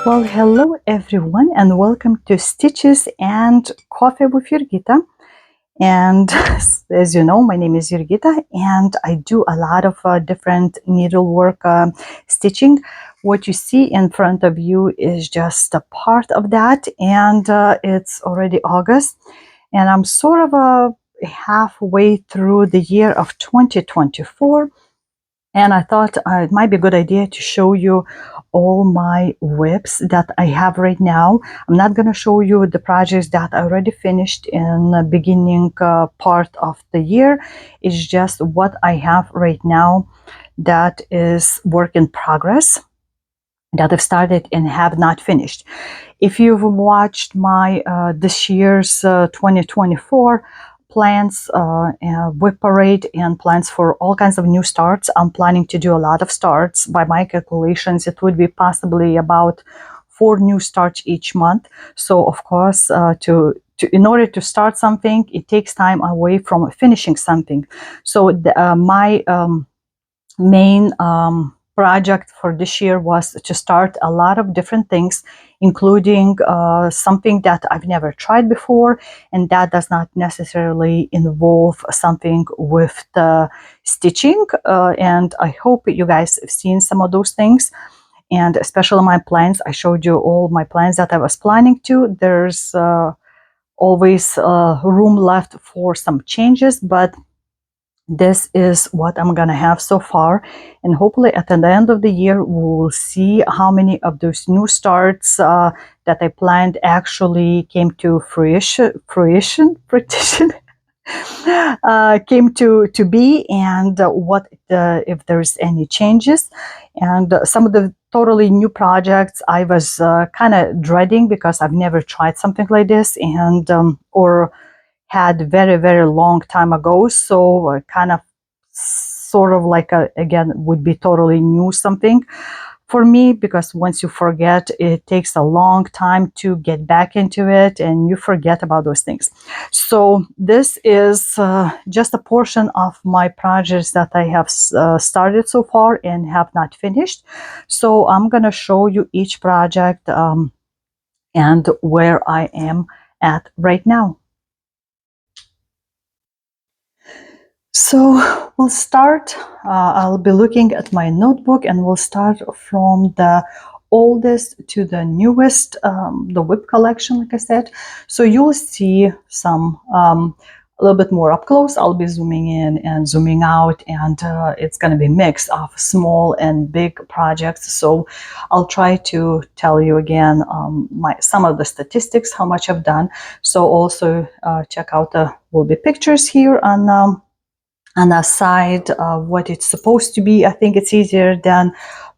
Well, hello everyone, and welcome to Stitches and Coffee with Jurgita. And as you know, my name is Jurgita, and I do a lot of different needlework stitching. What you see in front of you is just a part of that, and it's already August, and I'm sort of halfway through the year of 2024. And I thought it might be a good idea to show you all my WIPs that I have right now. I'm not going to show you the projects that I already finished in the beginning part of the year. It's just what I have right now that is work in progress that I've started and have not finished. If you've watched my this year's 2024 plans, WIP Parade, and plans for all kinds of new starts, I'm planning to do a lot of starts. By my calculations, it would be possibly about 4 new starts each month. So of course, in order to start something, it takes time away from finishing something. So my main project for this year was to start a lot of different things, including something that I've never tried before, and that does not necessarily involve something with the stitching. And I hope you guys have seen some of those things, and especially my plans. I showed you all my plans that I was planning to. There's always room left for some changes, but this is what I'm gonna have so far, and hopefully at the end of the year we'll see how many of those new starts that I planned actually came to fruition came to be, and what if there's any changes. And some of the totally new projects I was kind of dreading because I've never tried something like this, and or had very long time ago. So kind of sort of like again would be totally new something for me, because once you forget, it takes a long time to get back into it and you forget about those things. So this is just a portion of my projects that I have started so far and have not finished. So I'm gonna show you each project and where I am at right now. So we'll start, I'll be looking at my notebook, and we'll start from the oldest to the newest, the WIP collection, like I said. So you'll see some a little bit more up close. I'll be zooming in and zooming out, and it's going to be a mix of small and big projects. So I'll try to tell you again some of the statistics, how much I've done. So also check out will be pictures here on the side of what it's supposed to be. I think it's easier than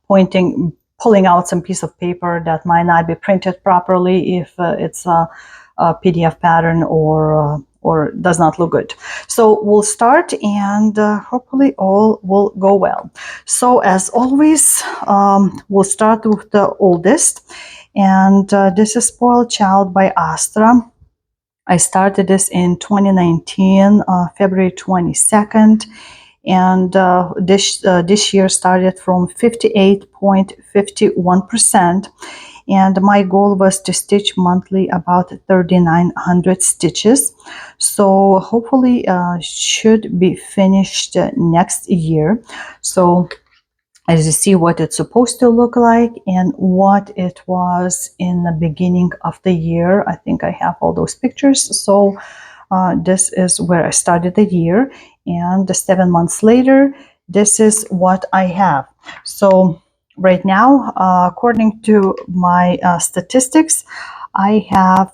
pulling out some piece of paper that might not be printed properly if it's a PDF pattern or does not look good. So we'll start, and hopefully all will go well. So as always, we'll start with the oldest, and this is Spoiled Child by Astra. I started this in 2019, February 22nd, and this year started from 58.51%, and my goal was to stitch monthly about 3,900 stitches. So hopefully should be finished next year. So as you see what it's supposed to look like and what it was in the beginning of the year. I think I have all those pictures. So this is where I started the year, and 7 months later, this is what I have. So right now, according to my statistics, I have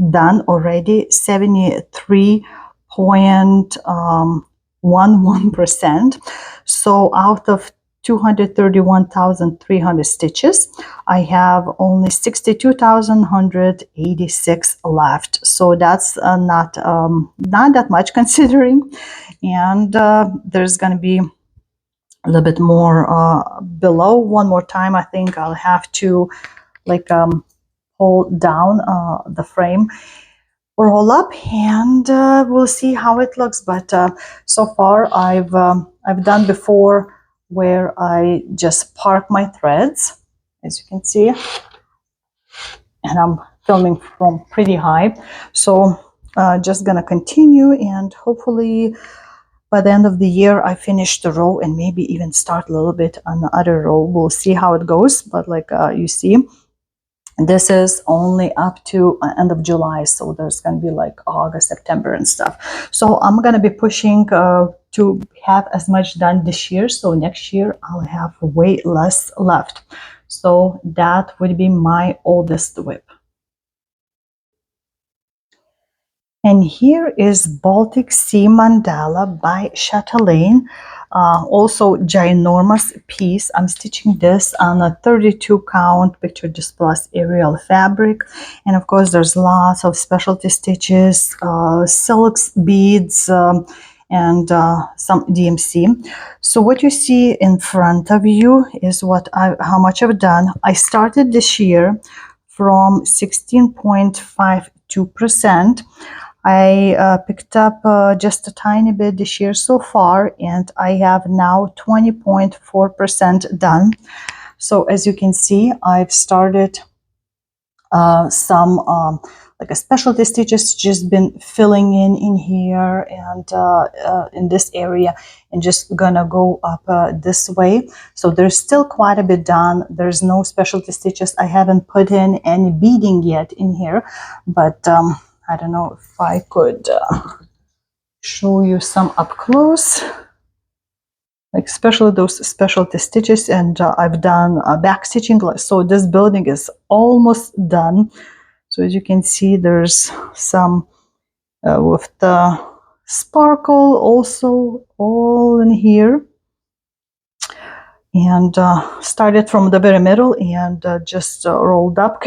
done already 73.11%. So out of 231,300 stitches, I have only 62,186 left. So that's not that much considering, and there's going to be a little bit more below. One more time, I think I'll have to like hold down the frame or roll up, and we'll see how it looks. But so far I've done before where I just park my threads as you can see, and I'm filming from pretty high. So just gonna continue, and hopefully by the end of the year I finish the row and maybe even start a little bit on the other row. We'll see how it goes, but like you see, this is only up to end of July, so there's going to be like August, September and stuff. So I'm going to be pushing to have as much done this year, so next year I'll have way less left. So that would be my oldest WIP. And here is Baltic Sea Mandala by Chatelaine. Also ginormous piece. I'm stitching this on a 32 count Picture This Plus Aerial fabric, and of course there's lots of specialty stitches, silks, beads, and some DMC. So what you see in front of you is how much I've done. I started this year from 16.52%. I picked up just a tiny bit this year so far, and I have now 20.4% done. So as you can see, I've started some like a specialty stitches, just been filling in here and in this area, and just gonna go up this way. So there's still quite a bit done. There's no specialty stitches. I haven't put in any beading yet in here, but I don't know if I could show you some up close, like especially those specialty stitches. And I've done back stitching, so this building is almost done. So as you can see, there's some with the sparkle also all in here, and started from the very middle and just rolled up.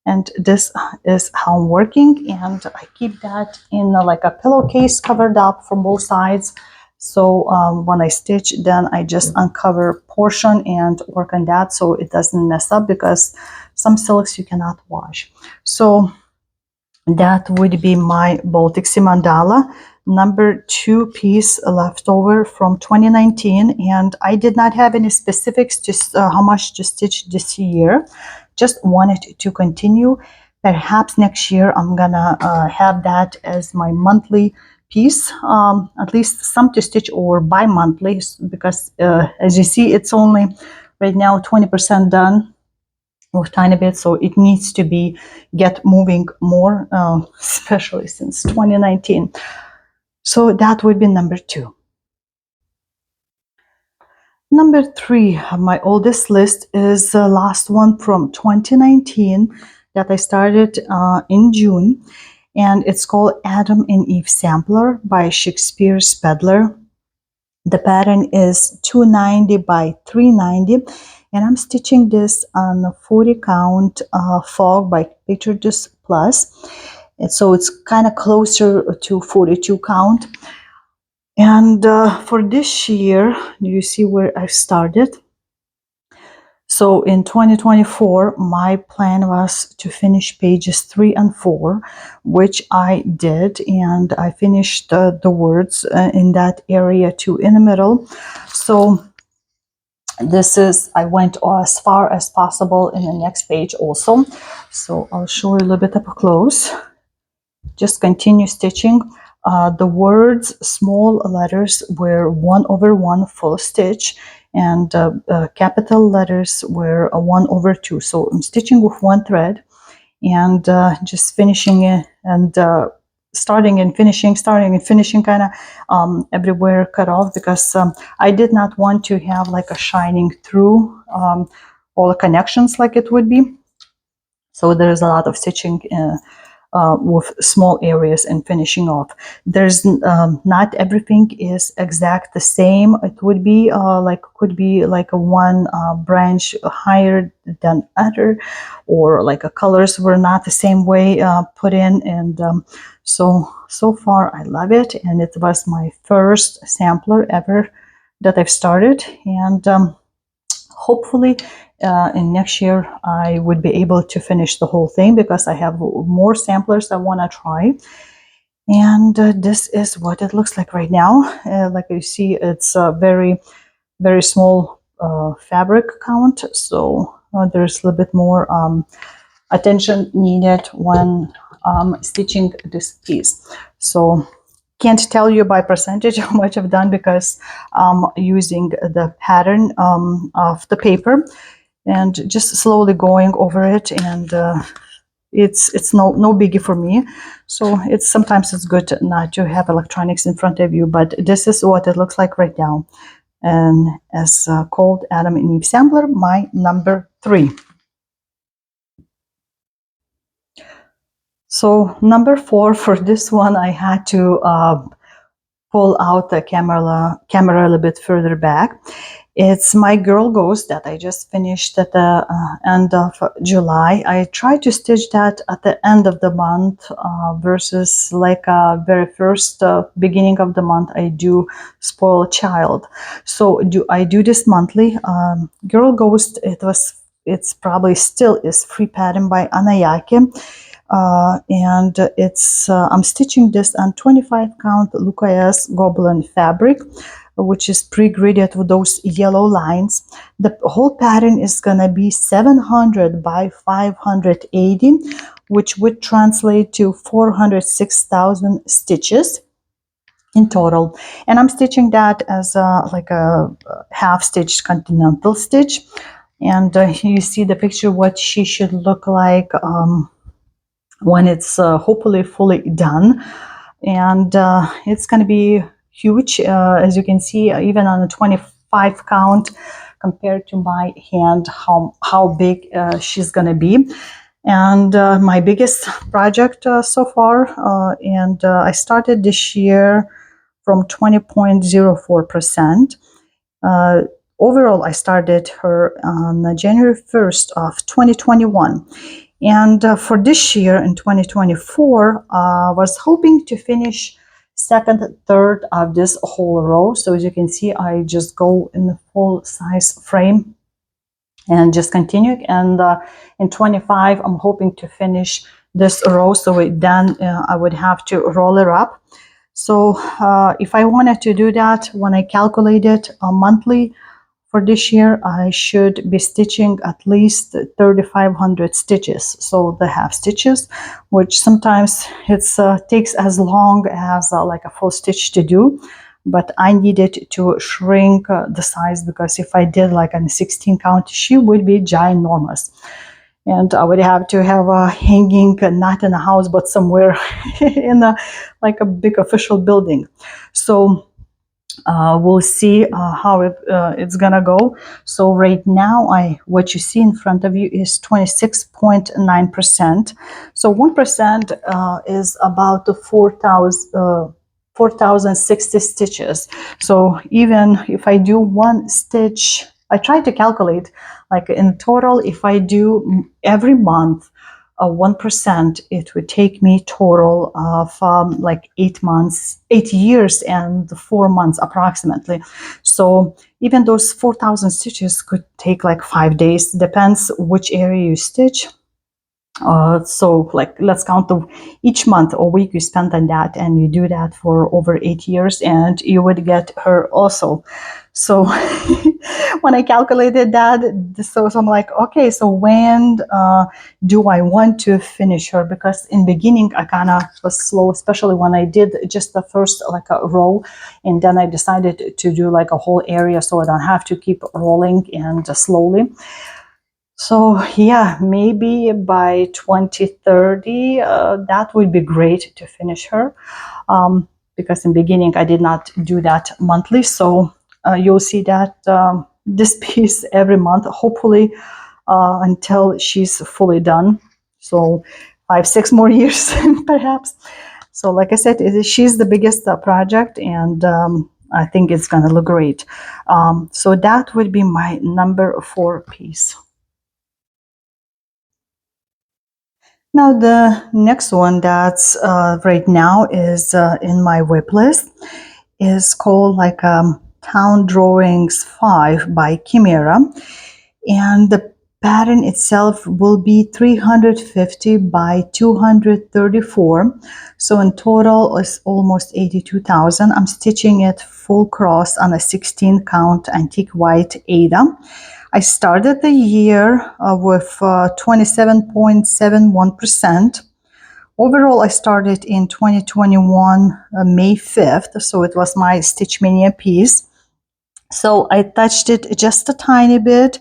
And this is how I'm working, and I keep that in like a pillowcase covered up from both sides. So when I stitch, then I just uncover portion and work on that so it doesn't mess up, because some silks you cannot wash. So that would be my Baltic Sea Mandala number 2 piece left over from 2019, and I did not have any specifics to how much to stitch this year. Just wanted to continue. Perhaps next year I'm gonna have that as my monthly piece, at least some to stitch, or bi-monthly, because as you see, it's only right now 20% done with tiny bit, so it needs to be get moving more, especially since 2019. So that would be number 2. Number 3, my oldest list, is the last one from 2019 that I started in June, and it's called Adam and Eve Sampler by Shakespeare Spedler. The pattern is 290 by 390, and I'm stitching this on a 40 count fog by Picture This Plus, and so it's kind of closer to 42 count. And for this year, you see where I started. So in 2024, my plan was to finish pages 3 and 4, which I did, and I finished the words in that area too in the middle. So this is, I went as far as possible in the next page also. So I'll show you a little bit up close. Just continue stitching. The words, small letters, were 1/1 full stitch, and capital letters were 1/2. So I'm stitching with one thread, and just finishing it, and starting and finishing, kind of everywhere cut off, because I did not want to have like a shining through all the connections like it would be. So there's a lot of stitching with small areas and finishing off. There's not everything is exact the same. It would be could be like a one branch higher than other, or like a colors were not the same way put in. And so far I love it, and it was my first sampler ever that I've started, and hopefully in next year I would be able to finish the whole thing, because I have more samplers I want to try. And this is what it looks like right now. Like you see, it's very, very small fabric count, so there's a little bit more attention needed when stitching this piece. So can't tell you by percentage how much I've done because I'm using the pattern of the paper and just slowly going over it, and it's no biggie for me. So it's sometimes it's good not to have electronics in front of you, but this is what it looks like right now. And as called Adam and Eve sampler, my number 3. So number 4, for this one I had to pull out the camera a little bit further back. It's my girl ghost that I just finished at the end of July. I tried to stitch that at the end of the month versus like very first beginning of the month I do spoil child. So I do this monthly. Girl ghost, it's probably still is free pattern by Anayake. And it's I'm stitching this on 25 count Lucas Goblin fabric, which is pre-gridded with those yellow lines. The whole pattern is gonna be 700 by 580, which would translate to 406,000 stitches in total. And I'm stitching that as like a half stitched continental stitch. And you see the picture what she should look like when it's hopefully fully done. And it's going to be huge, as you can see, even on a 25 count compared to my hand, how big she's going to be. And my biggest project so far, and I started this year from 20.04%. Overall, I started her on January 1st of 2021. And for this year in 2024, was hoping to finish second, third of this whole row. So as you can see, I just go in the full size frame and just continue. And in 25, I'm hoping to finish this row. So then I would have to roll it up. So if I wanted to do that, when I calculated monthly, for this year, I should be stitching at least 3,500 stitches. So the half stitches, which sometimes it takes as long as like a full stitch to do. But I needed to shrink the size because if I did like a 16 count, she would be ginormous. And I would have to have a hanging, not in a house, but somewhere in like a big official building. So we'll see how it's gonna go. So right now, what you see in front of you is 26.9%. So 1% is about the 4,060 stitches. So even if I do one stitch, I try to calculate like in total, if I do every month 1%, it would take me total of like 8 years and 4 months approximately. So even those 4,000 stitches could take like 5 days, depends which area you stitch. So like let's count each month or week you spent on that, and you do that for over 8 years, and you would get her also. So when I calculated that, so I'm like, okay, so when do I want to finish her? Because in beginning I kind of was slow, especially when I did just the first like a row, and then I decided to do like a whole area so I don't have to keep rolling and slowly. So yeah, maybe by 2030, that would be great to finish her, because in the beginning I did not do that monthly. So you'll see that this piece every month, hopefully until she's fully done. So 5-6 more years perhaps. So like I said, she's the biggest project, and I think it's gonna look great. So that would be my number 4 piece. Now the next one that's right now is in my WIP list is called like Town Drawings 5 by Chimera. And the pattern itself will be 350 by 234. So in total it's almost 82,000. I'm stitching it full cross on a 16 count antique white Ada. I started the year with 27.71%. Overall, I started in 2021, May 5th, so it was my Stitch Mania piece. So I touched it just a tiny bit,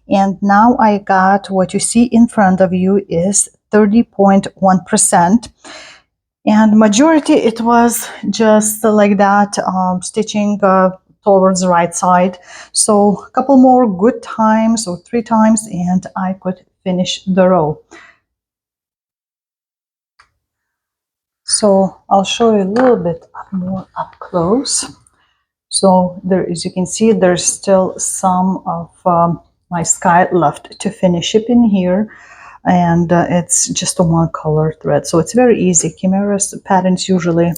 and now I got what you see in front of you is 30.1%. And majority, it was just like that, stitching towards the right side. So a couple more good times or 3 times, and I could finish the row. So I'll show you a little bit more up close. So there, as you can see, there's still some of my sky left to finish it in here, and it's just a one color thread, so it's very easy. Chimeras patterns usually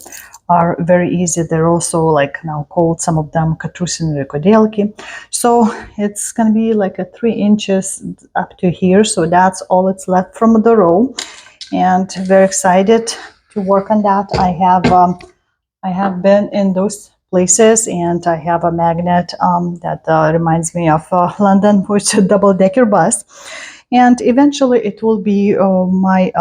are very easy. They're also like now called, some of them, katrusini kodelki. So it's gonna be like a 3 inches up to here, so that's all it's left from the row, and very excited to work on that. I have been in those places, and I have a magnet that reminds me of London, which is a double-decker bus, and eventually it will be my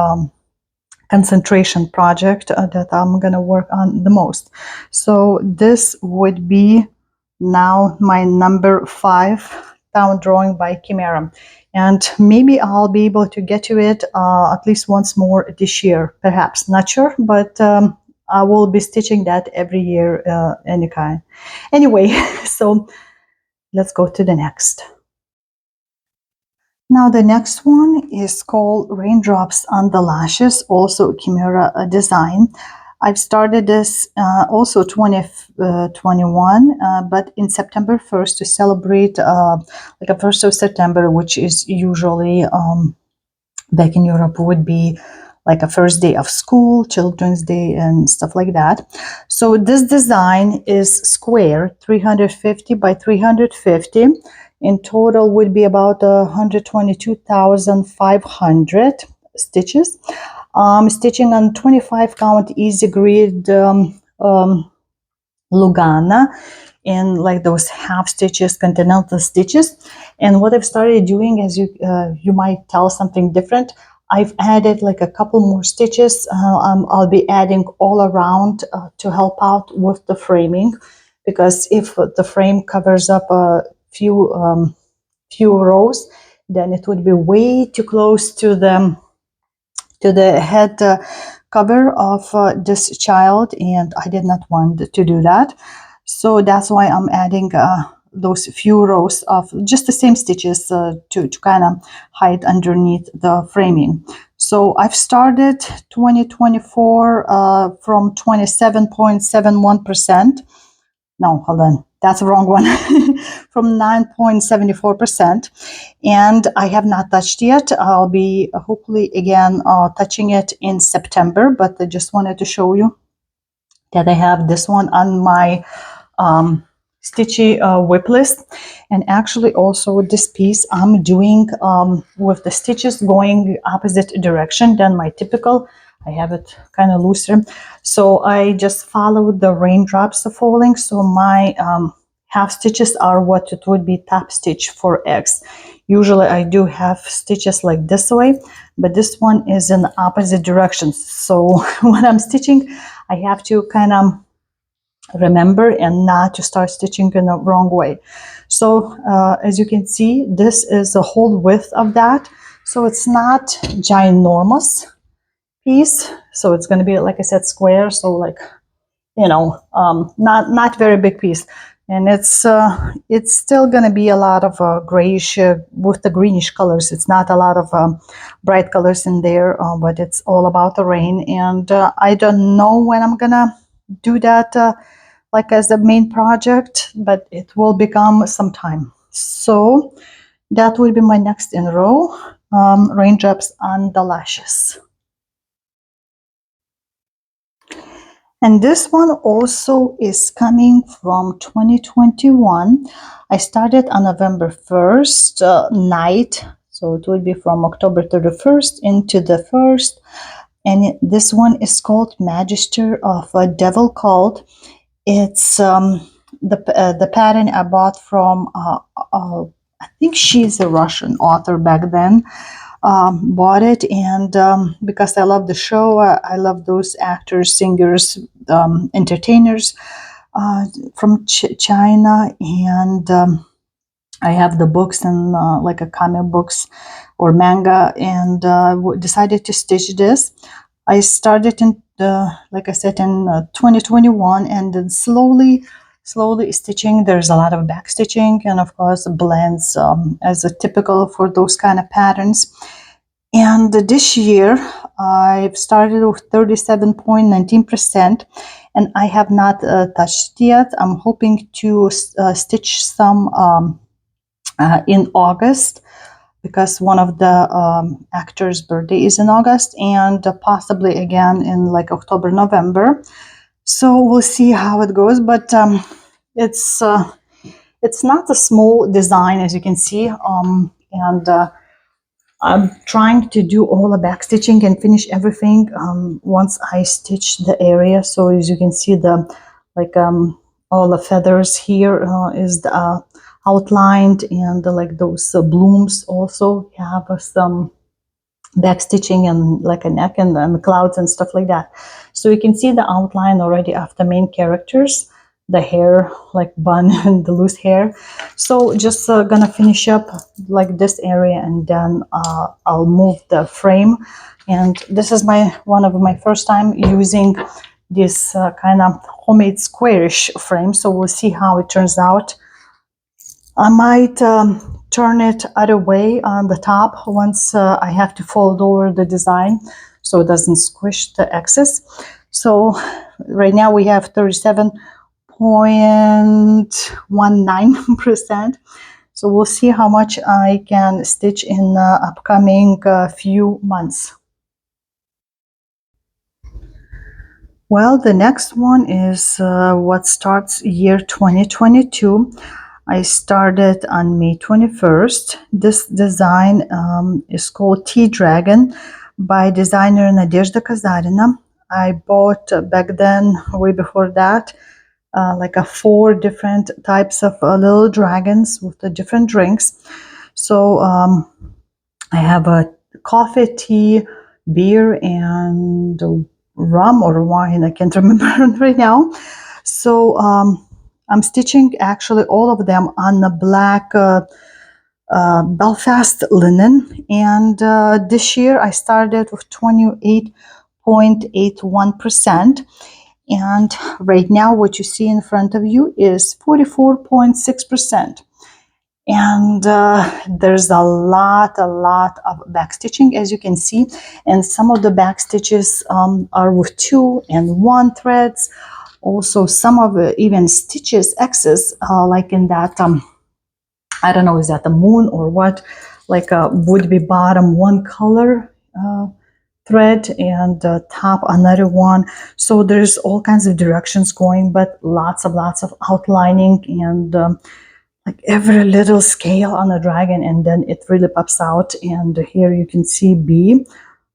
concentration project that I'm gonna work on the most. So this would be now my number 5 town drawing by Chimera, and maybe I'll be able to get to it at least once more this year, perhaps, not sure, but I will be stitching that every year any kind. Anyway, so let's go to the next. Now the next one is called Raindrops on the Lashes, also Chimera design. I've started this also 2021, but in September 1st to celebrate like a 1st of September, which is usually back in Europe would be like a first day of school, Children's Day, and stuff like that. So this design is square, 350 by 350. In total would be about 122,500 stitches. Stitching on 25 count easy grid Lugana in like those half stitches, continental stitches. And what I've started doing, as you might tell something different, I've added like a couple more stitches. I'll be adding all around to help out with the framing, because if the frame covers up a few rows, then it would be way too close to the head cover of this child, and I did not want to do that. So that's why I'm adding those few rows of just the same stitches to kind of hide underneath the framing. So I've started 2024 from 27.71%. No, hold on, that's the wrong one. From 9.74%, and I have not touched yet. I'll be hopefully again touching it in September, but I just wanted to show you that I have this one on my stitchy WIP list. And actually also this piece I'm doing with the stitches going opposite direction than my typical. I have it kind of looser, so I just followed the raindrops falling. So my half stitches are what it would be top stitch for X. Usually I do have stitches like this way, but this one is in the opposite direction. So when I'm stitching, I have to kind of remember and not to start stitching in the wrong way. So as you can see, this is the whole width of that. So it's not ginormous piece. So it's going to be, like I said, square. So like, you know, not very big piece. And it's still going to be a lot of grayish with the greenish colors. It's not a lot of bright colors in there, but it's all about the rain. And I don't know when I'm going to do that like as the main project, but it will become sometime. So that will be my next in row, Raindrops on the Lashes. And this one also is coming from 2021. I started on November 1st night. So So it will be from October 31st into the 1st. And this one is called Magister of a Devil Cult. It's the pattern I bought from, I think she's a Russian author back then. Bought it, and because I love the show, I love those actors, singers, entertainers from China, and I have the books and like a comic books or manga, and decided to stitch this. I started in, like I said, in 2021, and then slowly stitching. There's a lot of back stitching, and of course blends, as a typical for those kind of patterns. And this year I've started with 37.19%, and I have not touched yet. I'm hoping to stitch some in August, because one of the actors' birthday is in August, and possibly again in like October, November. So we'll see how it goes, but it's not a small design, as you can see, and I'm trying to do all the back stitching and finish everything once I stitch the area. So as you can see, the like all the feathers here is the, outlined, and like those blooms also have some back stitching, and like a neck, and the clouds and stuff like that. So you can see the outline already of the main characters, the hair like bun and the loose hair. So just gonna finish up like this area, and then I'll move the frame. And this is one of my first time using this kind of homemade squarish frame, so we'll see how it turns out. I might turn it other way on the top once I have to fold over the design so it doesn't squish the excess. So right now we have 37.19%. So we'll see how much I can stitch in the upcoming few months. Well, the next one is what starts year 2022. I started on May 21st. This design is called Tea Dragon by designer Nadezhda Kazarina. I bought back then, way before that, like 4 different types of little dragons with the different drinks. So I have a coffee, tea, beer, and rum or wine. I can't remember right now. So I'm stitching actually all of them on the black Belfast linen, and this year I started with 28.81%, and right now what you see in front of you is 44.6%. And there's a lot of back stitching, as you can see, and some of the back stitches are with 2 and 1 threads. Also, some of the even stitches excess, like in that, I don't know, is that the moon or what, like would be bottom 1 color thread, and top another one. So there's all kinds of directions going, but lots of outlining, and like every little scale on a dragon, and then it really pops out. And here you can see B.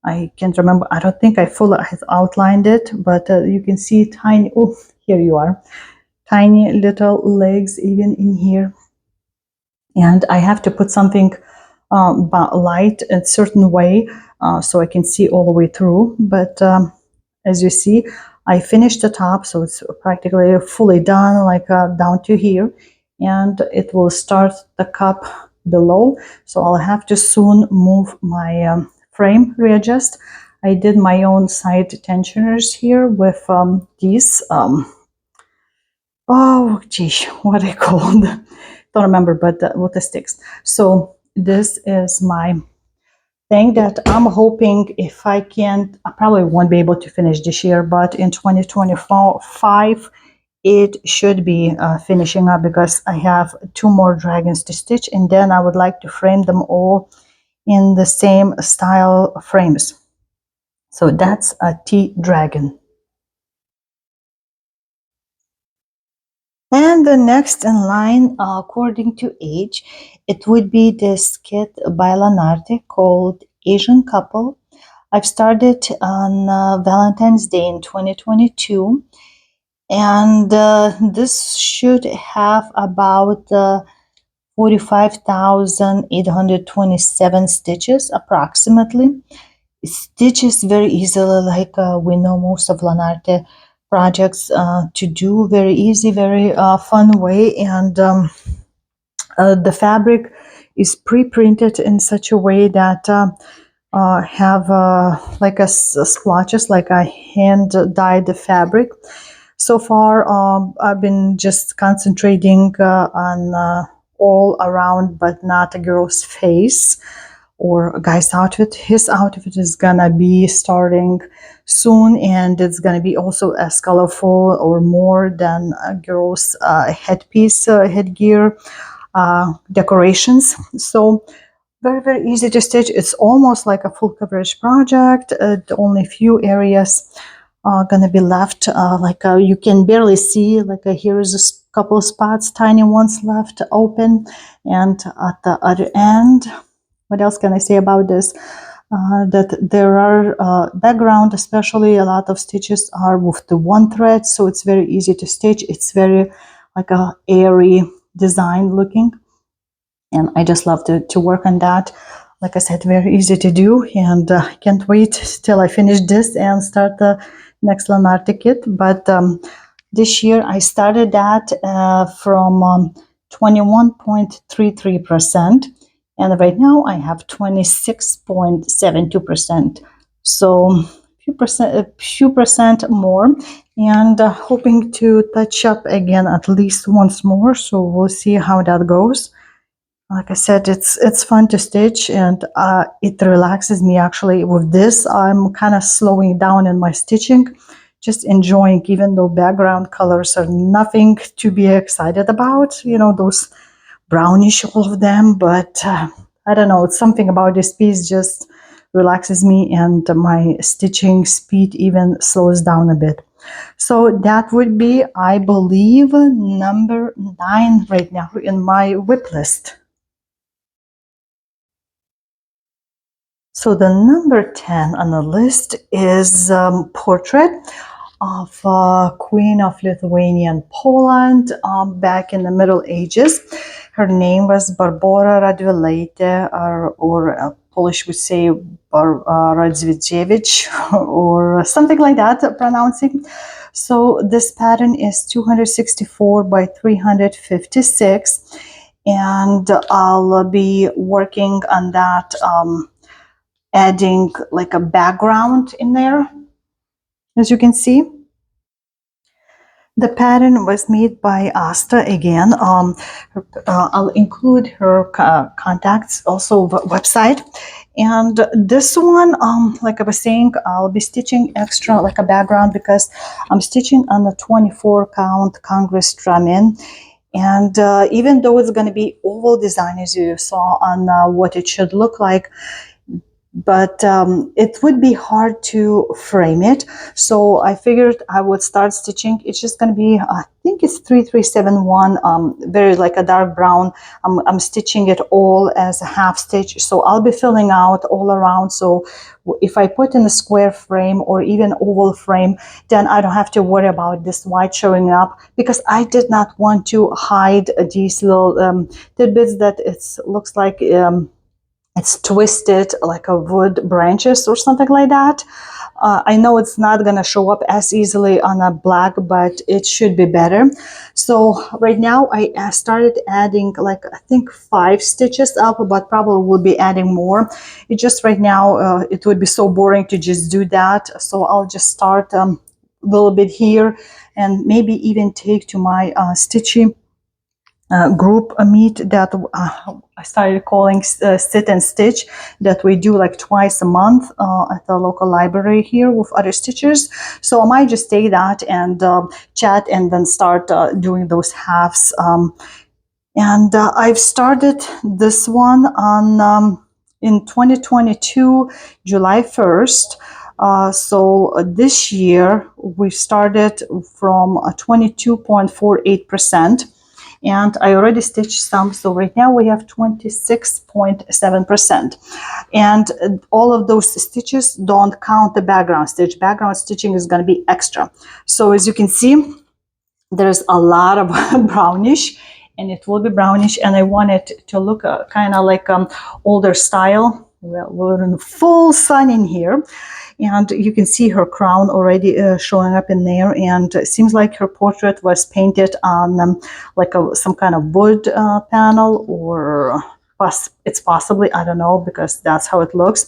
I can't remember. I don't think I fully outlined it, but you can see tiny, oh, here you are, tiny little legs even in here. And I have to put something light a certain way so I can see all the way through. But as you see, I finished the top, so it's practically fully done, like down to here. And it will start the cup below. So I'll have to soon move my frame, readjust. I did my own side tensioners here with these, oh geez, what are they called? Don't remember, but with the sticks. So this is my thing that I'm hoping, if I can, I probably won't be able to finish this year, but in 2025 it should be finishing up, because I have 2 more dragons to stitch, and then I would like to frame them all in the same style frames. So that's a tea dragon. And the next in line, according to age, it would be this kit by Leonardo called Asian Couple. I've started on Valentine's Day in 2022, and this should have about 45,827 stitches approximately. It stitches very easily, like we know most of Lanarte projects to do very easy, very fun way. And the fabric is pre-printed in such a way that have like a splotches, like I hand dyed the fabric. So far, I've been just concentrating on all around, but not a girl's face or a guy's outfit. His outfit is gonna be starting soon, and it's gonna be also as colorful or more than a girl's headpiece, headgear decorations. So very, very easy to stitch. It's almost like a full coverage project. Only few areas are going to be left. You can barely see, here is a couple spots, tiny ones left open. And at the other end, what else can I say about this? That there are background, especially a lot of stitches are with the one thread. So it's very easy to stitch. It's very like a airy design looking. And I just love to work on that. Like I said, very easy to do, and I can't wait till I finish this and start the next Leonardo kit. But this year I started that from 21.33%, and right now I have 26.72%. So a few percent more, and hoping to touch up again at least once more. So we'll see how that goes. Like I said, it's fun to stitch, and it relaxes me. Actually, with this, I'm kind of slowing down in my stitching, just enjoying, even though background colors are nothing to be excited about. You know, those brownish, all of them. But I don't know, it's something about this piece just relaxes me, and my stitching speed even slows down a bit. So that would be, I believe, number 9 right now in my WIP list. So the number 10 on the list is portrait of Queen of Lithuania and Poland back in the Middle Ages. Her name was Barbora Radvilaitė, or Polish would say Radziwiłłowicz, or something like that pronouncing. So this pattern is 264 by 356, and I'll be working on that, adding like a background in there, as you can see. The pattern was made by Asta again. I'll include her contacts, also website. And this one, like I was saying, I'll be stitching extra like a background because I'm stitching on the 24 count Congress drum-in. And even though it's going to be oval design, as you saw on what it should look like, but it would be hard to frame it, so I figured I would start stitching. It's just going to be, I think it's 3371, very like a dark brown. I'm stitching it all as a half stitch, so I'll be filling out all around. So if I put in a square frame or even oval frame, then I don't have to worry about this white showing up, because I did not want to hide these little tidbits that it looks like it's twisted like a wood branches or something like that. I know it's not going to show up as easily on a black, but it should be better. So right now I started adding like, I think 5 stitches up, but probably will be adding more. It just right now it would be so boring to just do that. So I'll just start a little bit here, and maybe even take to my stitching group meet that I started calling Sit and Stitch, that we do like twice a month at the local library here with other stitchers. So I might just take that and chat, and then start doing those halves. And I've started this one on in 2022, July 1st. So this year we started from 22.48%, and I already stitched some. So right now we have 26.7%, and all of those stitches don't count the background stitch. Background stitching is going to be extra. So as you can see, there's a lot of brownish, and it will be brownish, and I want it to look kind of like older style. Well, we're in full sun in here, and you can see her crown already showing up in there, and it seems like her portrait was painted on like some kind of wood panel, or it's possibly, I don't know, because that's how it looks.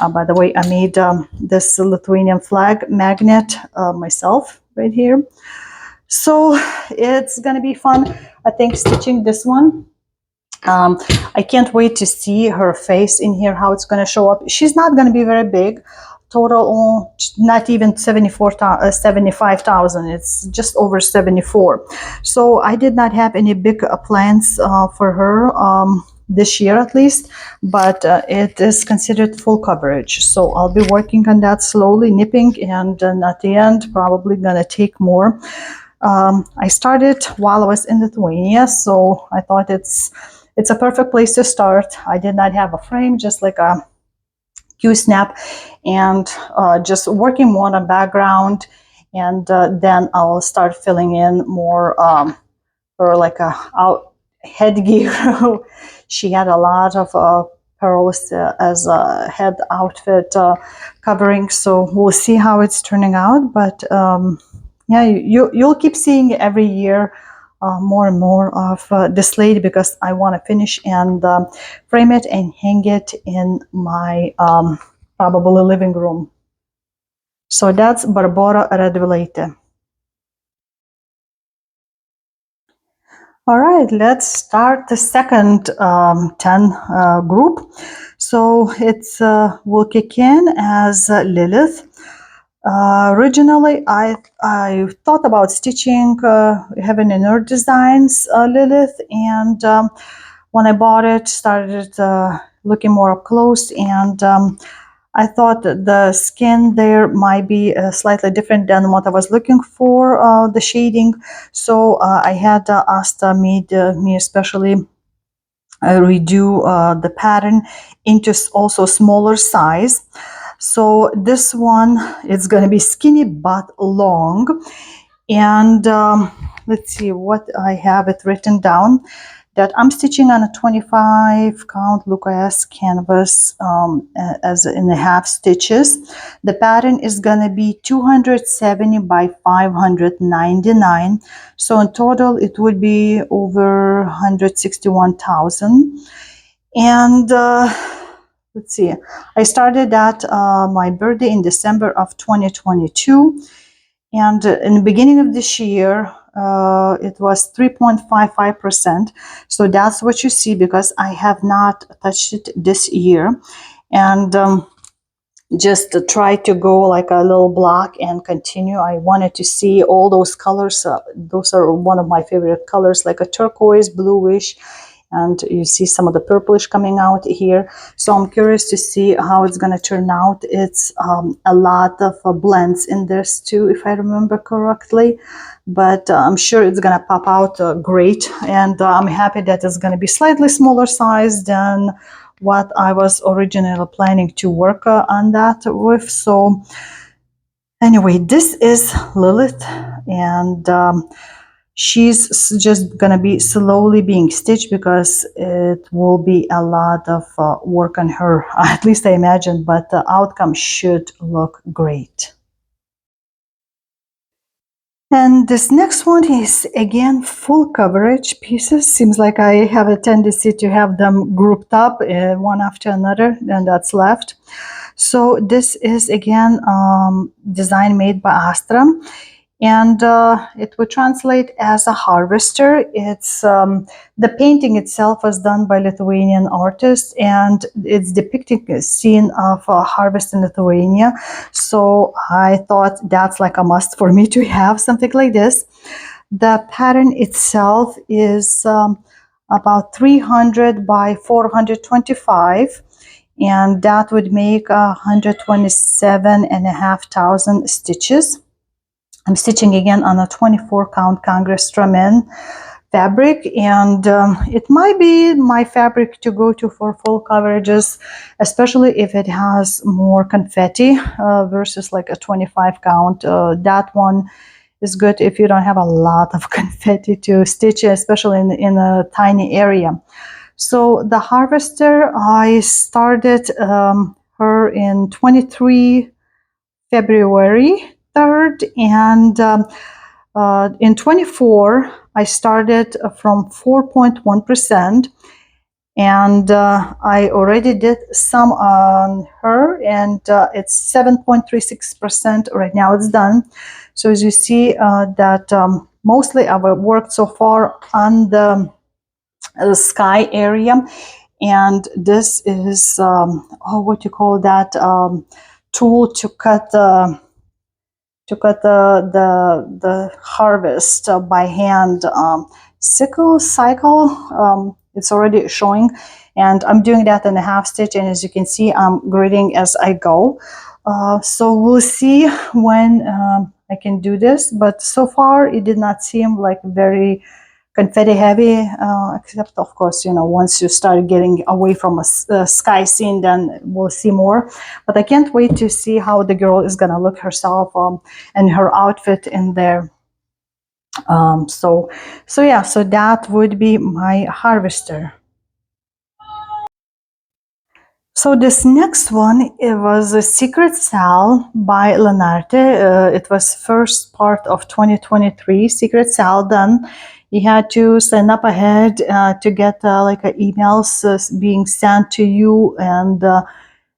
By the way, I made this Lithuanian flag magnet myself right here. So it's gonna be fun, I think, stitching this one. I can't wait to see her face in here, how it's gonna show up. She's not gonna be very big. Total, not even 75,000. It's just over 74. So I did not have any big plans for her this year, at least, but it is considered full coverage. So I'll be working on that slowly, nipping, and at the end, probably gonna take more. I started while I was in Lithuania, so I thought it's a perfect place to start. I did not have a frame, just like a Q-snap, and just working more on background, and then I'll start filling in more or like a headgear. She had a lot of pearls as a head outfit covering, so we'll see how it's turning out, but yeah, you'll keep seeing every year more and more of this lady, because I want to finish and frame it and hang it in my probably living room. So that's Barbora Radvilaitė. All right, let's start the second 10 group. So it's will kick in as Lilith. Originally, I thought about stitching Heaven and Earth Designs Lilith, and when I bought it, started looking more up close, and I thought that the skin there might be slightly different than what I was looking for, the shading. So I had Asta made me especially redo the pattern into also smaller size. So this one is going to be skinny but long, and let's see what I have it written down, that I'm stitching on a 25 count Lucas canvas as in the half stitches. The pattern is going to be 270 by 599, so in total it would be over 161,000. And let's see, I started at my birthday in December of 2022, and in the beginning of this year it was 3.55%. So that's what you see, because I have not touched it this year, and just to try to go like a little block and continue. I wanted to see all those colors. Those are one of my favorite colors, like a turquoise, bluish, and you see some of the purplish coming out here. So I'm curious to see how it's going to turn out. It's a lot of blends in this too, if I remember correctly, but I'm sure it's going to pop out great, and I'm happy that it's going to be slightly smaller size than what I was originally planning to work on that with. So anyway, this is Lilith, and she's just gonna be slowly being stitched, because it will be a lot of work on her, at least I imagine, but the outcome should look great. And this next one is again full coverage pieces. Seems like I have a tendency to have them grouped up one after another, and that's left. So this is again design made by Astra, and it would translate as a harvester. It's the painting itself was done by Lithuanian artists, and it's depicting a scene of a harvest in Lithuania. So I thought that's like a must for me to have something like this. The pattern itself is about 300 by 425. and that would make 127,500 stitches. I'm stitching again on a 24 count Congress Stramen fabric, and it might be my fabric to go to for full coverages, especially if it has more confetti versus like a 25 count. That one is good if you don't have a lot of confetti to stitch, especially in a tiny area. So the harvester, I started her in 23 February 3rd, and in 24 I started from 4.1%, and I already did some on her, and it's 7.36% right now. It's done. So as you see that mostly I've worked so far on the sky area, and this is what you call that tool to cut the harvest by hand, sickle cycle. It's already showing, and I'm doing that in a half stitch, and as you can see I'm gridding as I go. So we'll see when I can do this, but so far it did not seem like very confetti heavy, except of course, you know, once you start getting away from a sky scene, then we'll see more. But I can't wait to see how the girl is gonna look herself and her outfit in there. So yeah, so that would be my harvester. So this next one, it was a Secret Sal by Leonardo. It was first part of 2023 Secret Sal done. You had to sign up ahead to get like emails being sent to you, and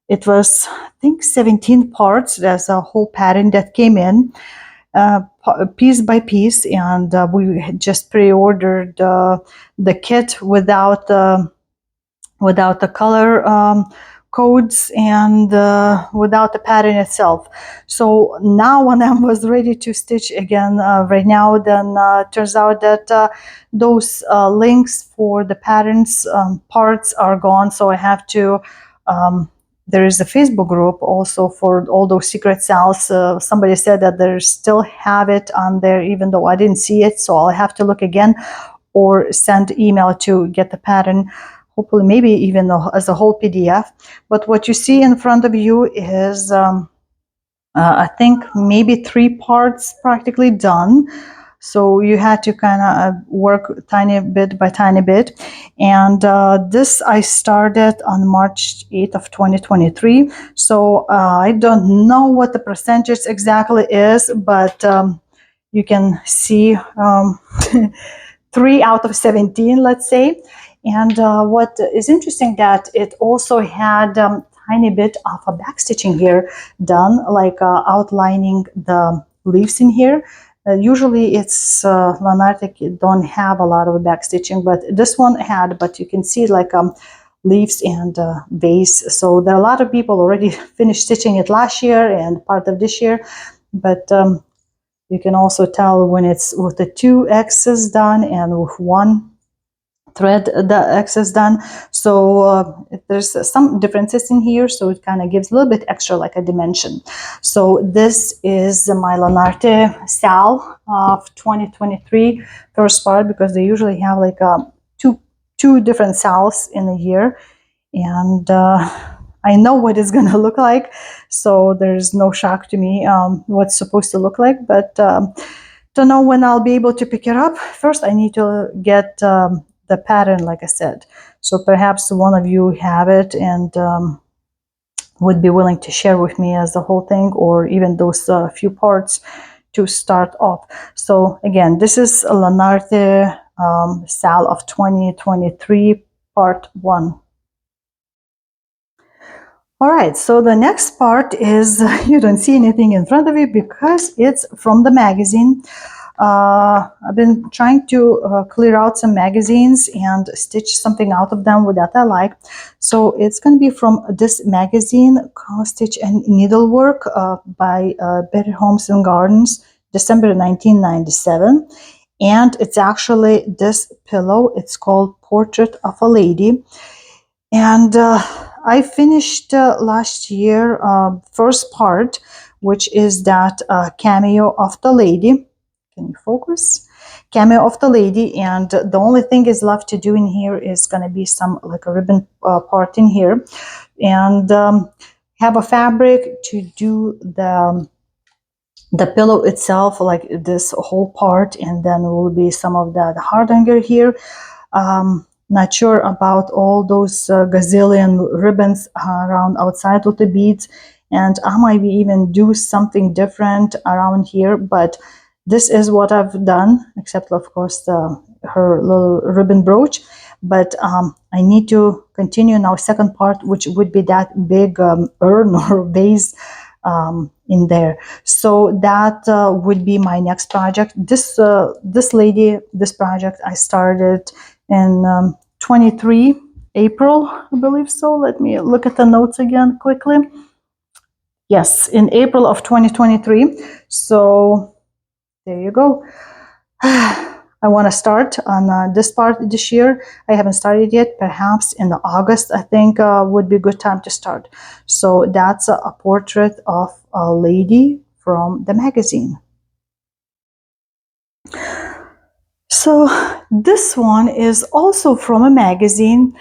it was, I think, 17 parts. There's a whole pattern that came in piece by piece, and we had just pre-ordered the kit without the color codes and without the pattern itself. So now when I was ready to stitch again right now, then turns out that those links for the patterns parts are gone. So I have to there is a Facebook group also for all those secret sales. Somebody said that they still have it on there, even though I didn't see it. So I'll have to look again or send email to get the pattern. Hopefully, maybe even as a whole PDF. But what you see in front of you is, I think, maybe 3 parts practically done. So you had to kind of work tiny bit by tiny bit. And this I started on March 8th of 2023. So I don't know what the percentage exactly is, but you can see 3 out of 17, let's say. And what is interesting that it also had tiny bit of a backstitching here done, like outlining the leaves in here. Usually it's Leonardo don't have a lot of backstitching, but this one had, but you can see like leaves and vase. So there are a lot of people already finished stitching it last year and part of this year, but you can also tell when it's with the 2 X's done and with 1 thread the excess done. So there's some differences in here, so it kind of gives a little bit extra like a dimension. So this is my Leonardo Sal of 2023 first part, because they usually have like two different Sals in a year, and I know what it's gonna look like, so there's no shock to me what's supposed to look like, but don't know when I'll be able to pick it up. First I need to get the pattern, like I said. So perhaps one of you have it and would be willing to share with me as the whole thing, or even those few parts to start off. So again, this is a Leonardo Sal of 2023 part 1. All right, so the next part is, you don't see anything in front of you because it's from the magazine. I've been trying to clear out some magazines and stitch something out of them that I like. So it's going to be from this magazine, Stitch and Needlework by Better Homes and Gardens, December 1997. And it's actually this pillow. It's called Portrait of a Lady. And I finished last year first part, which is that cameo of the lady. Can you focus? Cameo of the lady, and the only thing is left to do in here is going to be some like a ribbon part in here, and have a fabric to do the pillow itself, like this whole part, and then will be some of the hardanger here. Not sure about all those gazillion ribbons around outside with the beads, and I might even do something different around here, but this is what I've done, except of course her little ribbon brooch. But I need to continue now second part, which would be that big urn or vase in there. So that would be my next project. This project I started in 23 April, I believe so. Let me look at the notes again quickly. Yes, in April of 2023. So there you go. I want to start on this part this year. I haven't started yet. Perhaps in August, I think would be a good time to start. So that's a portrait of a lady from the magazine. So this one is also from a magazine,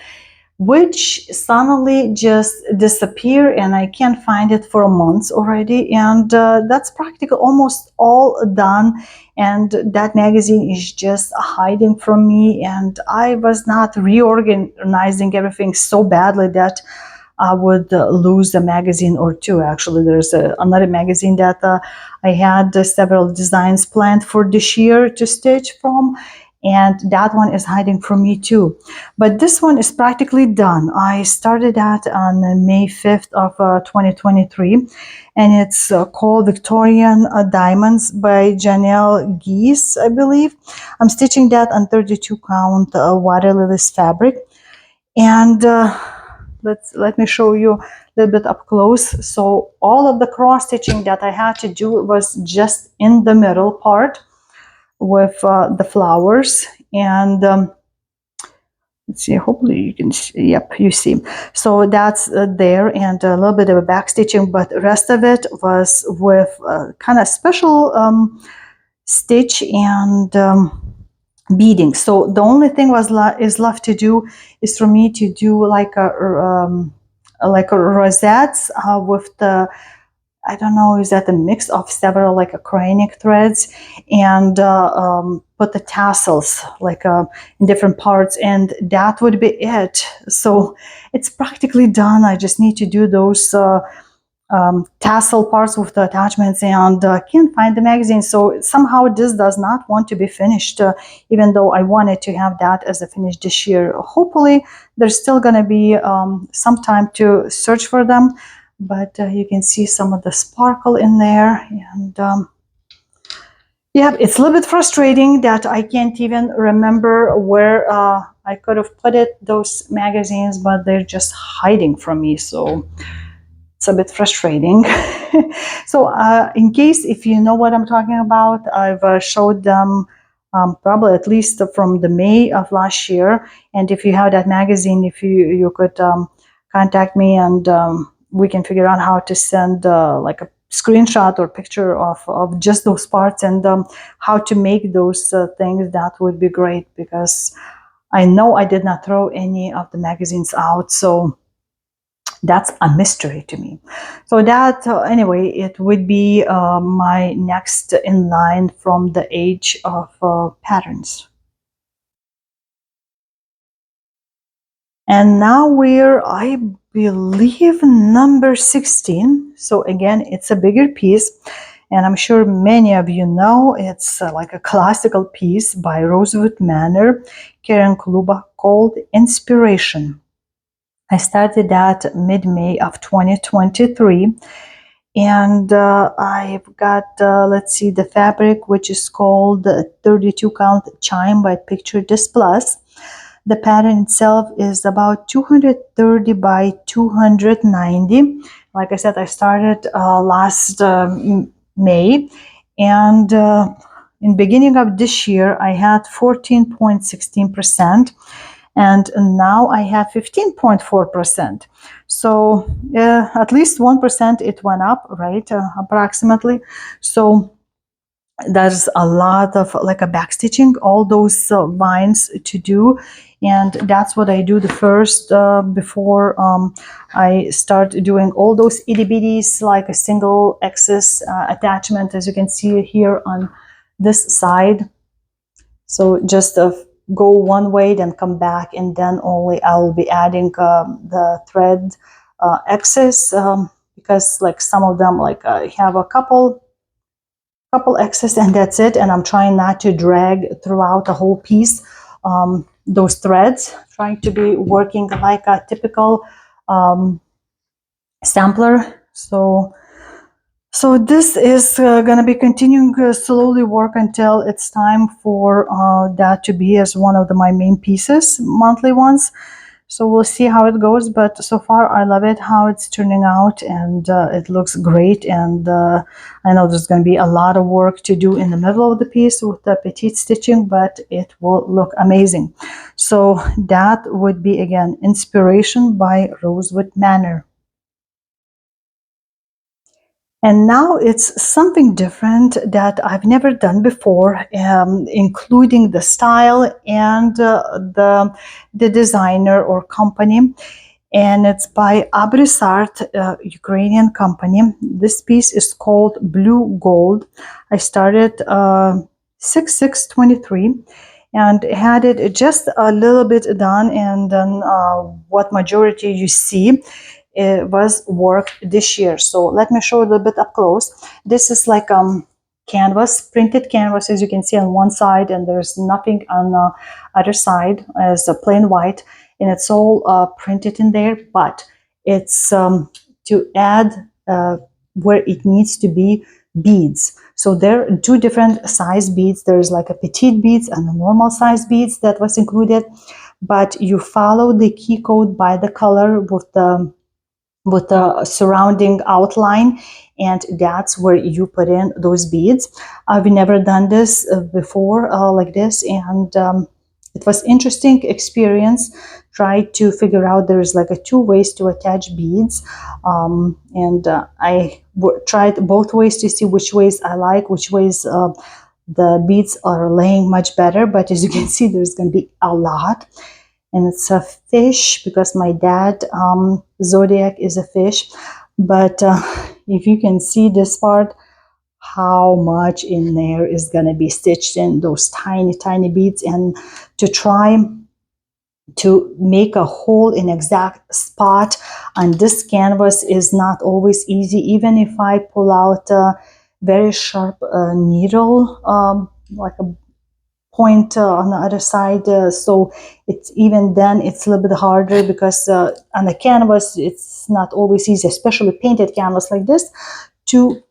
which suddenly just disappeared, and I can't find it for months already, and that's practically almost all done, and that magazine is just hiding from me, and I was not reorganizing everything so badly that I would lose a magazine or two. Actually, there's another magazine that I had several designs planned for this year to stitch from, and that one is hiding from me too. But this one is practically done. I started that on May 5th of 2023, and it's called Victorian Diamonds by Janelle Geese, I believe. I'm stitching that on 32 count water lilies fabric, and let me show you a little bit up close. So all of the cross stitching that I had to do was just in the middle part with the flowers, and let's see, hopefully you can see. Yep, you see. So that's there, and a little bit of a back stitching, but the rest of it was with kind of special stitch and beading. So the only thing is left to do is for me to do like a rosettes with the, I don't know, is that a mix of several like acrylic threads, and put the tassels like in different parts, and that would be it. So it's practically done. I just need to do those tassel parts with the attachments, and can't find the magazine. So somehow this does not want to be finished, even though I wanted to have that as a finish this year. Hopefully there's still going to be some time to search for them. But you can see some of the sparkle in there, and yeah, it's a little bit frustrating that I can't even remember where I could have put it, those magazines, but they're just hiding from me, so it's a bit frustrating. So in case if you know what I'm talking about, I've showed them probably at least from the May of last year, and if you have that magazine, if you could contact me, and we can figure out how to send like a screenshot or picture of just those parts, and how to make those things. That would be great, because I know I did not throw any of the magazines out, so that's a mystery to me. So that anyway, it would be my next in line from the age of patterns. And now we're, I believe, number 16. So again, it's a bigger piece, and I'm sure many of you know it's like a classical piece by Rosewood Manor, Karen Kluba, called Inspiration. I started that mid-May of 2023, and I've got, let's see, the fabric, which is called 32 count Chime by Picture This Plus. The pattern itself is about 230 by 290. Like I said, I started last May, and in beginning of this year, I had 14.16%. and now I have 15.4%. So at least 1% it went up, right? Approximately. So there's a lot of like a backstitching, all those lines to do, and that's what I do the first before I start doing all those itty bitties, like a single axis attachment, as you can see here on this side. So just go one way, then come back, and then only I'll be adding the thread excess, because like some of them, like I have a couple excess, and that's it. And I'm trying not to drag throughout the whole piece those threads, trying to be working like a typical sampler. So this is going to be continuing slowly work until it's time for that to be as one of my main pieces, monthly ones. So we'll see how it goes, but so far I love it, how it's turning out, and it looks great. And I know there's going to be a lot of work to do in the middle of the piece with the petite stitching, but it will look amazing. So that would be, again, Inspiration by Rosewood Manor. And now it's something different that I've never done before, including the style and the designer or company. And it's by Abrisart, Ukrainian company. This piece is called Blue Gold. I started 6/6/23 and had it just a little bit done, and then what majority you see it was worked this year. So let me show you a little bit up close. This is like canvas, printed canvas, as you can see on one side, and there's nothing on the other side as a plain white, and it's all printed in there, but it's to add where it needs to be beads. So there are two different size beads. There's like a petite beads and a normal size beads that was included, but you follow the key code by the color with the surrounding outline, and that's where you put in those beads. I've never done this before like this, and it was interesting experience. Tried to figure out there's like two ways to attach beads, and I tried both ways to see which ways I like, which ways the beads are laying much better. But as you can see, there's going to be a lot. And it's a fish because my dad zodiac is a fish. But if you can see this part, how much in there is going to be stitched in those tiny beads, and to try to make a hole in exact spot on this canvas is not always easy. Even if I pull out a very sharp needle, like a point on the other side, so it's even then it's a little bit harder, because on the canvas it's not always easy, especially painted canvas like this, to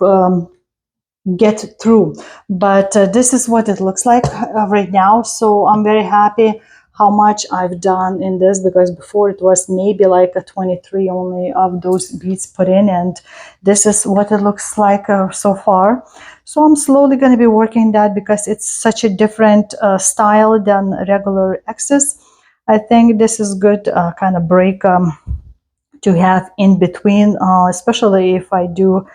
get through. But this is what it looks like right now. So I'm very happy how much I've done in this, because before it was maybe like a 23 only of those beads put in, and this is what it looks like so far. So I'm slowly going to be working that, because it's such a different style than regular X's. I think this is good kind of break to have in between, especially if I do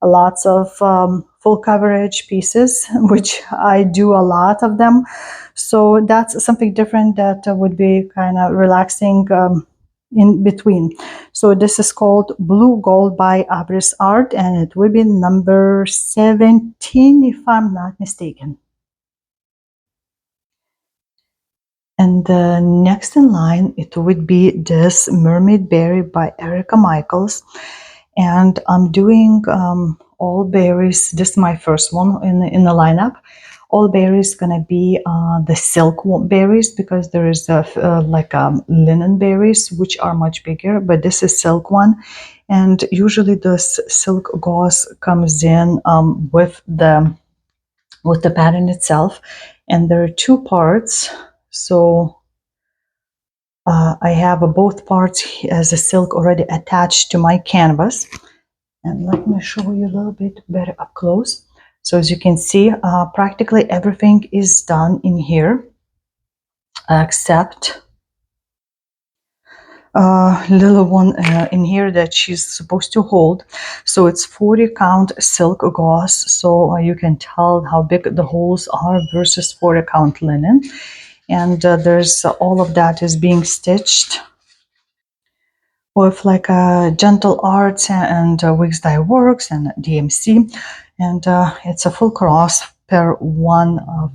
lots of full coverage pieces, which I do a lot of them. So that's something different that would be kind of relaxing in between. So this is called Blue Gold by Abris Art, and it will be number 17 if I'm not mistaken. And the next in line, it would be this Mermaid Berry by Erica Michaels. And I'm doing all berries. This is my first one in the lineup. All berries gonna be the silk berries, because there is like linen berries, which are much bigger, but this is silk one. And usually this silk gauze comes in with the pattern itself, and there are two parts. So I have both parts as a silk already attached to my canvas. And let me show you a little bit better up close. So as you can see, practically everything is done in here, except little one in here that she's supposed to hold. So it's 40 count silk gauze, so you can tell how big the holes are versus 40 count linen. And there's all of that is being stitched with like gentle arts and Wigs Dye Works and DMC, and it's a full cross per one of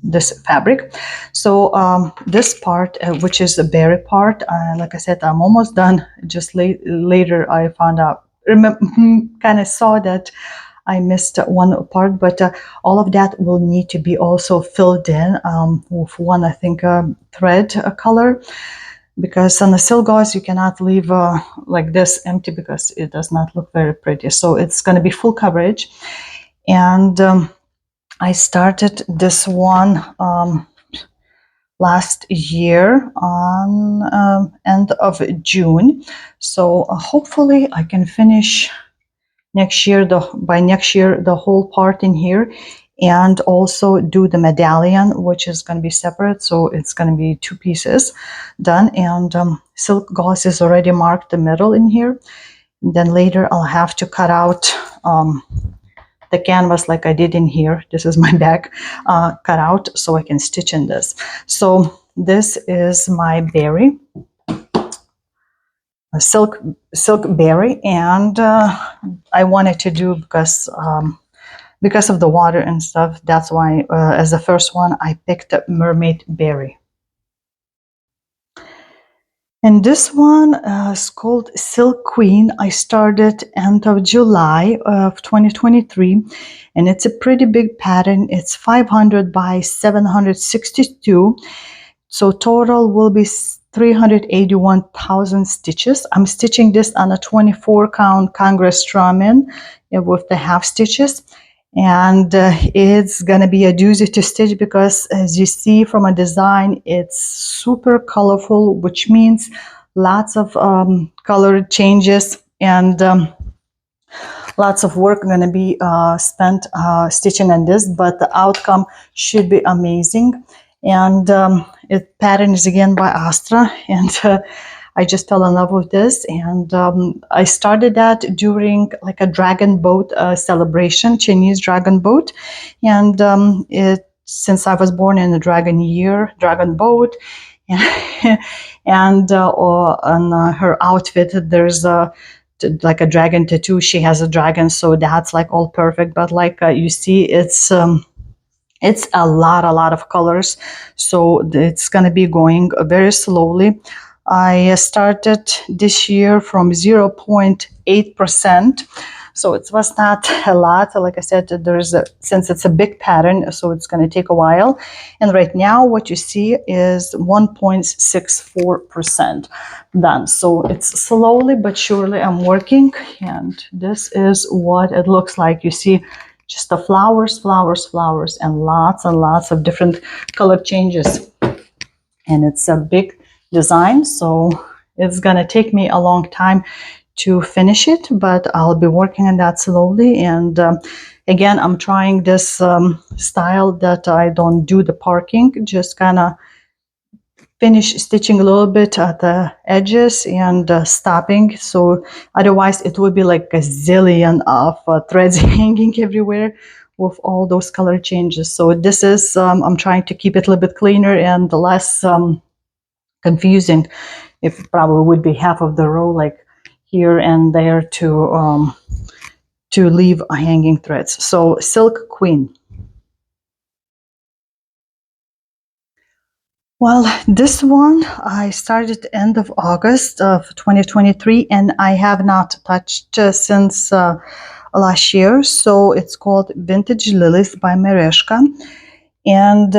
this fabric. So this part, which is the berry part, like I said, I'm almost done. Just later I found out, kind of saw that I missed one part, but all of that will need to be also filled in with one, I think, thread color, because on the silk gauze you cannot leave like this empty because it does not look very pretty. So it's going to be full coverage. And I started this one last year on end of June. So hopefully I can finish next year, by next year, the whole part in here, and also do the medallion, which is going to be separate. So it's going to be 2 pieces done, and silk gauze is already marked the middle in here. And then later I'll have to cut out the canvas like I did in here. This is my back cut out so I can stitch in this. So this is my berry, a silk berry, and I wanted to do because of the water and stuff. That's why as the first one I picked up Mermaid Berry. And this one is called Silk Queen. I started end of July of 2023, and it's a pretty big pattern. It's 500 by 762. So total will be 381,000 stitches. I'm stitching this on a 24 count Congress Strawman with the half stitches. And it's going to be a doozy to stitch because, as you see from a design, it's super colorful, which means lots of color changes and lots of work going to be spent stitching on this, but the outcome should be amazing. And it pattern is again by Astra, and I just fell in love with this, and I started that during like a dragon boat celebration, Chinese dragon boat, and since I was born in the dragon boat, and on her outfit there's like a dragon tattoo. She has a dragon, so that's like all perfect. But like you see, it's a lot of colors, so it's going to be going very slowly. I started this year from 0.8%, so it was not a lot. Like I said, since it's a big pattern, so it's going to take a while. And right now what you see is 1.64% done. So it's slowly but surely I'm working, and this is what it looks like. You see just the flowers, and lots of different color changes. And it's a big design, so it's gonna take me a long time to finish it, but I'll be working on that slowly. And again, I'm trying this style that I don't do the parking, just kind of finish stitching a little bit at the edges and stopping. So otherwise it would be like a zillion of threads hanging everywhere with all those color changes. So this is I'm trying to keep it a little bit cleaner and less confusing. It probably would be half of the row like here and there to leave hanging threads. So Silk Queen. Well, this one I started end of August of 2023, and I have not touched since last year. So it's called Vintage Lilith by Mereshka, and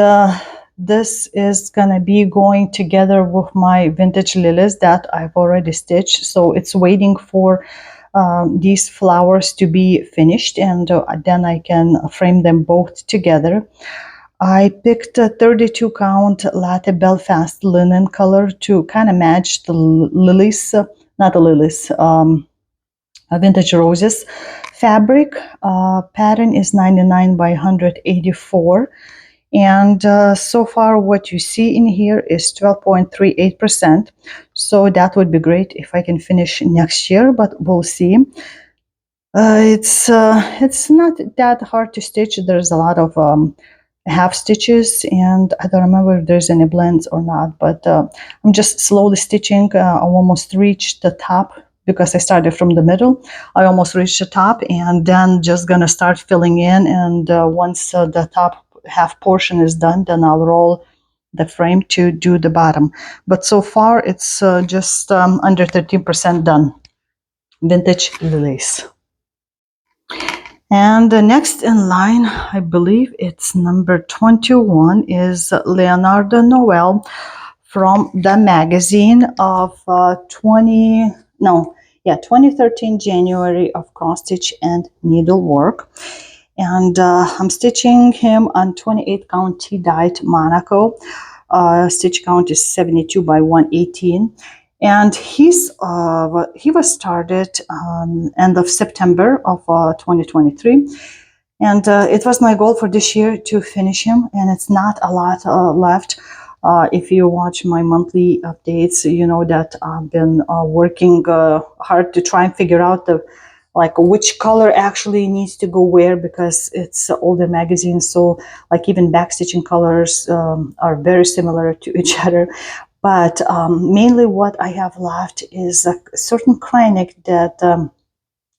this is gonna be going together with my vintage lilies that I've already stitched. So it's waiting for these flowers to be finished, and then I can frame them both together. I picked a 32 count latte Belfast linen color to kind of match the lilies, not the lilies, vintage roses fabric. Pattern is 99 by 184. And so far what you see in here is 12.38%. So that would be great if I can finish next year, but we'll see. It's not that hard to stitch. There's a lot of half stitches, and I don't remember if there's any blends or not, but I'm just slowly stitching. I almost reached the top because I started from the middle. I almost reached the top, and then just gonna start filling in, and once the top half portion is done, then I'll roll the frame to do the bottom. But so far it's just under 13% done. Vintage lilies. And the next in line, I believe it's number 21, is Leonardo Noel from the magazine of 2013 January of cross stitch and needlework. And I'm stitching him on 28 count T-dyed Monaco. Stitch count is 72 by 118. And he was started end of September of 2023. And it was my goal for this year to finish him, and it's not a lot left. If you watch my monthly updates, you know that I've been working hard to try and figure out which color actually needs to go where, because it's older magazine, so like even backstitching colors are very similar to each other. But mainly what I have left is a certain Kreinik that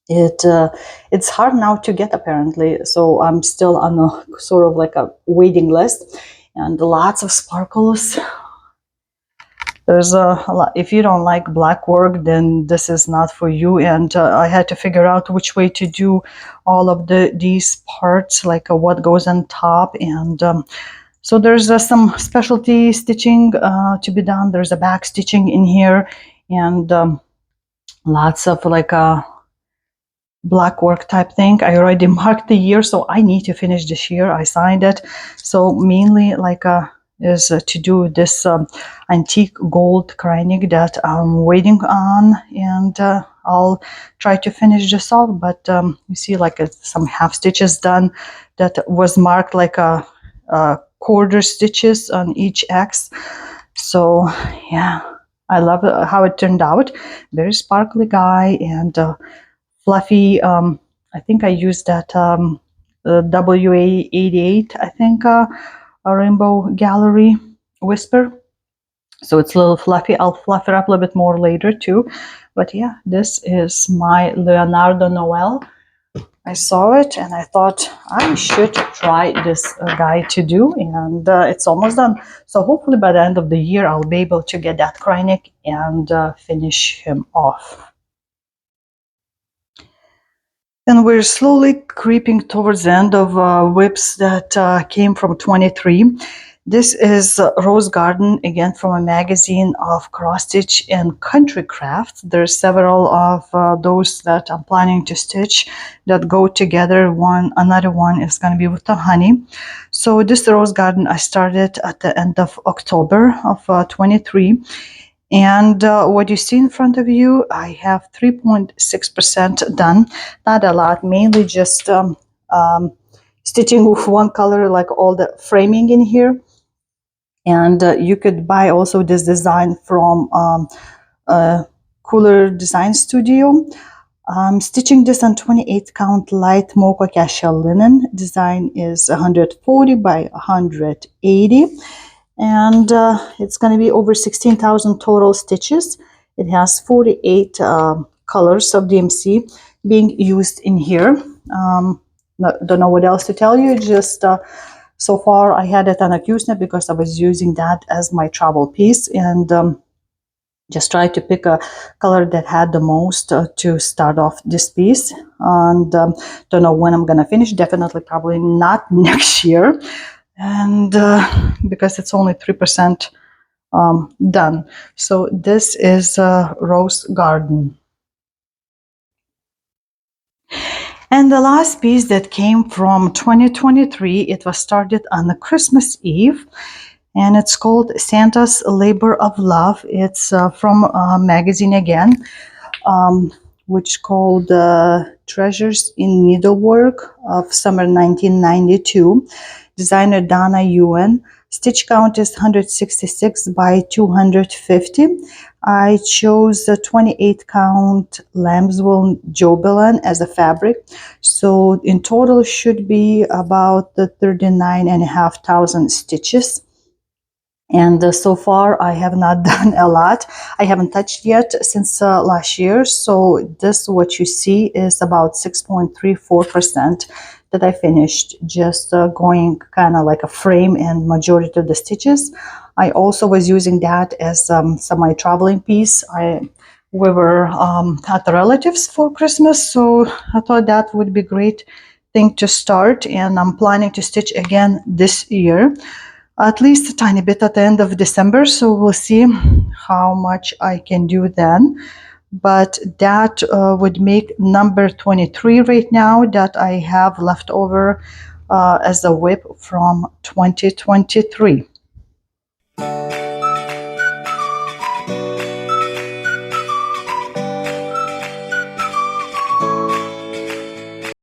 it's hard now to get apparently. So I'm still on a sort of like a waiting list, and lots of sparkles. There's a lot. If you don't like black work, then this is not for you. And I had to figure out which way to do all of these parts, like what goes on top. And so there's some specialty stitching to be done. There's a back stitching in here, and lots of like a black work type thing. I already marked the year, so I need to finish this year. I signed it. So mainly like is to do this antique gold Kreinik that I'm waiting on, and I'll try to finish this off. But you see like some half stitches done that was marked like a quarter stitches on each X. So yeah, I love how it turned out. Very sparkly guy, and fluffy. I think I used that WA88, I think, a Rainbow Gallery Whisper. So it's a little fluffy. I'll fluff it up a little bit more later too. But yeah, this is my Leonardo Noel. I saw it and I thought I should try this guy to do, and it's almost done. So hopefully by the end of the year I'll be able to get that Kreinik and finish him off. And we're slowly creeping towards the end of WIPs that came from 23. This is Rose Garden, again from a magazine of cross stitch and country crafts. There's several of those that I'm planning to stitch that go together. Another one is going to be with the honey. So this Rose Garden I started at the end of October of 23. And what you see in front of you, I have 3.6% done. Not a lot, mainly just stitching with one color, like all the framing in here. And you could buy also this design from Cooler Design Studio. I'm stitching this on 28 count light mocha cashel linen. Design is 140 by 180. And it's going to be over 16,000 total stitches. It has 48 colors of DMC being used in here. Don't know what else to tell you, just so far I had it on a Q-snap because I was using that as my travel piece, and just try to pick a color that had the most to start off this piece. And don't know when I'm gonna finish. Definitely probably not next year, and because it's only 3% done. So this is Rose Garden. And the last piece that came from 2023, it was started on the Christmas Eve, and it's called Santa's Labor of Love. It's from a magazine again, which called Treasures in Needlework of summer 1992. designer Dana Ewan. Stitch count is 166 by 250. I chose a 28 count lambswool Jobelan as a fabric, so in total should be about 39,500 stitches. And so far I have not done a lot. I haven't touched yet since last year, so this what you see is about 6.34% that I finished, just going kind of like a frame and majority of the stitches. I also was using that as semi-traveling piece. We were at the relatives for Christmas, so I thought that would be great thing to start, and I'm planning to stitch again this year, at least a tiny bit at the end of December, so we'll see how much I can do then. But that would make number 23 right now that I have left over as a WIP from 2023.